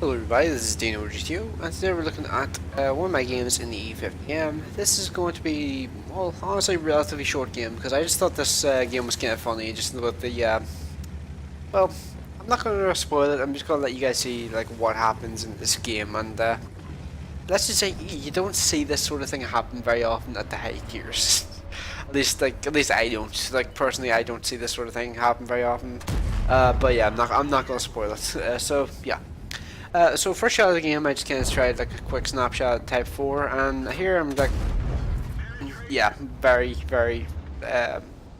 Hello everybody, this is DeanoGTO, and today we're looking at one of my games in the E50M. This is going to be, well, honestly, a relatively short game, because I just thought this game was kind of funny, just about the, well, I'm not going to spoil it, I'm just going to let you guys see, like, what happens in this game, and, let's just say, you don't see this sort of thing happen very often at the high tiers. At least I don't. Like, personally, I don't see this sort of thing happen very often. But yeah, I'm not going to spoil it. So, yeah. So first shot of the game, I just kind of tried like a quick snapshot at Type 4, and here I'm like, yeah, very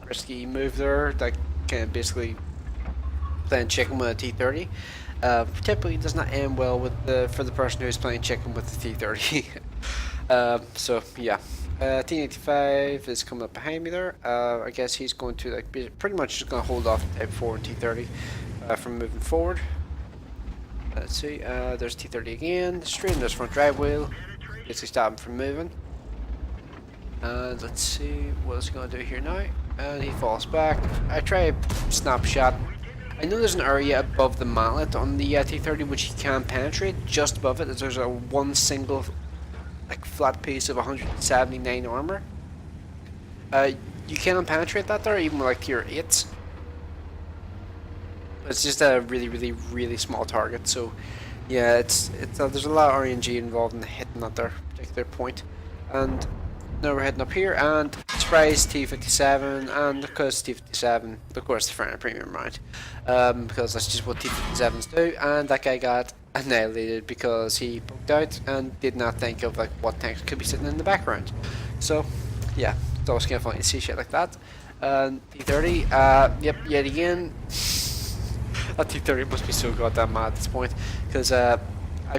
risky move there, like kind of basically playing chicken with a T30. Typically does not end well with for the person who's playing chicken with the T30. So yeah, T85 is coming up behind me there. I guess he's going to like be pretty much just going to hold off Type 4 and T30 from moving forward. Let's see, there's T30 again, straight in this front drive wheel, basically stop him from moving. And let's see, what is he going to do here now? And he falls back. I try a snapshot. I know there's an area above the mallet on the T30 which he can penetrate. Just above it, there's a one single like flat piece of 179 armor. You cannot penetrate that there, even with like tier 8s. It's just a really small target, so yeah, there's a lot of RNG involved in hitting that there particular point. And now we're heading up here, and surprise T57, and because T57, of course, the front premium round, because that's just what T57s do. And that guy got annihilated because he poked out and did not think of like what tanks could be sitting in the background. So yeah, it's always kind of funny to see shit like that. T30, yep, yet again. That T30 must be so goddamn mad at this point, because I've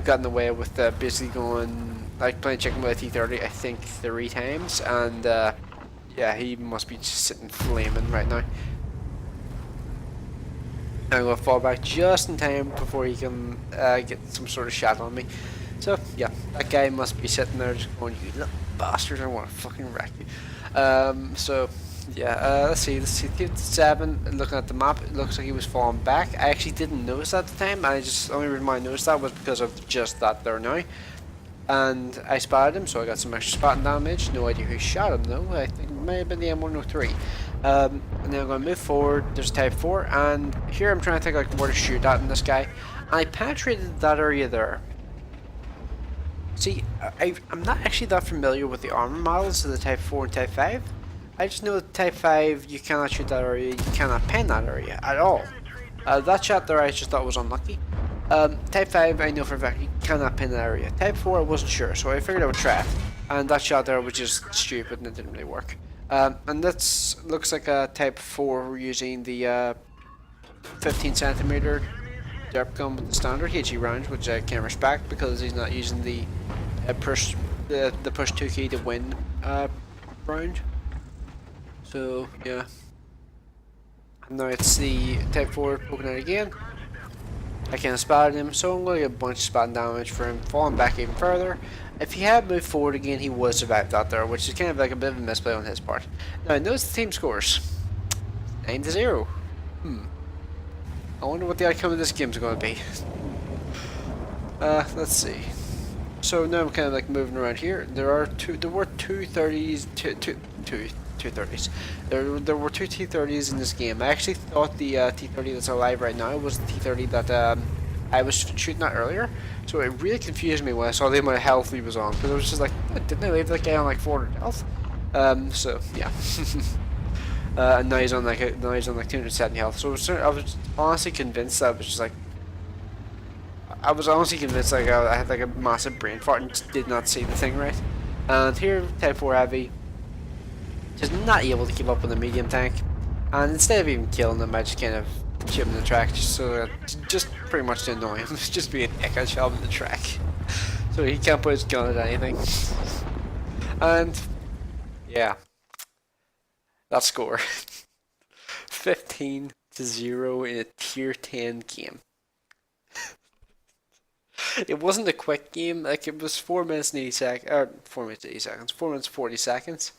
gotten away with basically going, like playing chicken with a T30 I think 3 times, and yeah, he must be just sitting flaming right now. I'm going to fall back just in time before he can get some sort of shot on me. So yeah, that guy must be sitting there just going, you little bastard, I want to fucking wreck you. So yeah, let's see, T57, looking at the map, it looks like he was falling back. I actually didn't notice that at the time, and the only reason why I noticed that was because of just that there now. And I spotted him, so I got some extra spotting damage. No idea who shot him though, I think it may have been the M103. And then I'm going to move forward, there's Type 4, and here I'm trying to think like where to shoot at in this guy. And I penetrated that area there. See, I'm not actually that familiar with the armor models of the Type 4 and Type 5. I just know that Type 5, you cannot shoot that area, you cannot pen that area at all. That shot there I just thought was unlucky. Type 5, I know for a fact you cannot pin that area. Type 4, I wasn't sure, so I figured I would try it. And that shot there was just stupid and it didn't really work. And that looks like a Type 4 we're using the 15 centimeter derp gun with the standard HE round, which I can't respect because he's not using the push 2 key to win round. So yeah, and now it's the Type 4 poking out again. I kind of spotted him, so I'm going to get a bunch of spotting damage for him, falling back even further. If he had moved forward again, he would have survived that there, which is kind of like a bit of a misplay on his part. Now notice the team scores, 9-0. I wonder what the outcome of this game is going to be. Let's see. So now I'm kind of like moving around here. There were two 30s, two 30s. There were 2 T30s in this game. I actually thought the T30 that's alive right now was the T30 that I was shooting at earlier. So it really confused me when I saw the amount of health he was on, because I was just like, didn't I leave that guy on like 400 health? So yeah. And now he's on like 270 health. So I was honestly convinced that I was just like, I was honestly convinced like I had like a massive brain fart and just did not see the thing right. And here, Type 4 Heavy, just not able to keep up with the medium tank, and instead of even killing him, I just kind of shoot him in the track, just pretty much to annoy him. It's just being a dick, I shot him in the track, so he can't put his gun at anything. And yeah, that score, 15-0 in a tier 10 game. It wasn't a quick game, like it was 4 minutes and 80 seconds, or 4 minutes 80 seconds, 4 minutes 40 seconds.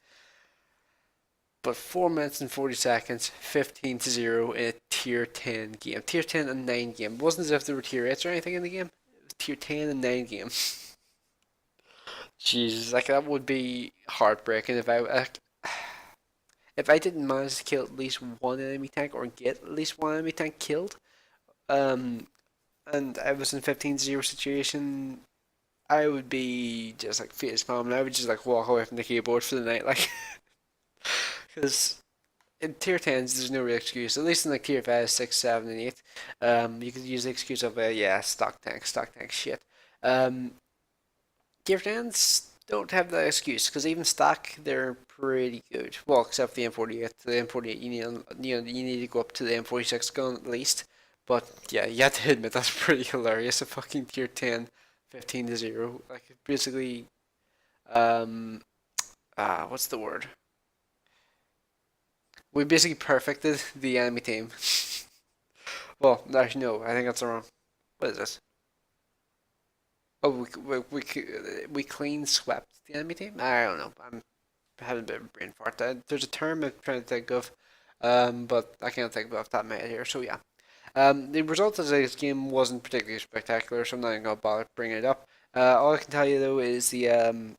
But 4 minutes and 40 seconds, 15-0 in a tier 10 game. Tier 10 and 9 game. It wasn't as if there were tier 8s or anything in the game. It was tier 10 and 9 game. Jesus, like that would be heartbreaking if I didn't manage to kill at least one enemy tank or get at least one enemy tank killed. Um, and I was in 15-0 situation, I would be just like face palm, and I would just like walk away from the keyboard for the night, like, because in tier 10s there's no real excuse. At least in like tier 5, 6, 7, and 8, you could use the excuse of yeah, stock tank shit. Um, Tier 10s don't have that excuse because even stock they're pretty good. Well, except for the M48. The M48 you need to go up to the M46 gun at least. But yeah, you have to admit that's pretty hilarious. A fucking tier 10, 15-0. Like basically, um, what's the word? We basically perfected the enemy team. Well, actually no, I think that's wrong. What is this? Oh, we clean swept the enemy team. I don't know. I'm having a bit of a brain fart. There's a term I'm trying to think of, but I can't think of it off the top of my head here. So yeah, the result of this game wasn't particularly spectacular, so I'm not even gonna bother bringing it up. All I can tell you though is the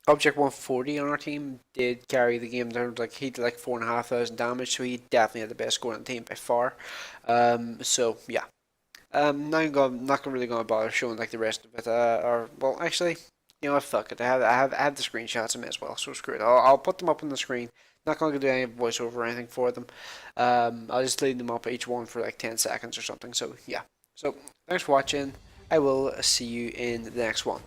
Object 140 on our team did carry the game down. Like he did like 4,500 damage, so he definitely had the best score on the team by far. So yeah. Not really gonna bother showing like the rest of it. Or well, actually, you know what? Fuck it. I have the screenshots of them as well. So screw it. I'll put them up on the screen. Not gonna do any voiceover or anything for them. I'll just leave them up each one for like 10 seconds or something. So yeah. So thanks for watching. I will see you in the next one.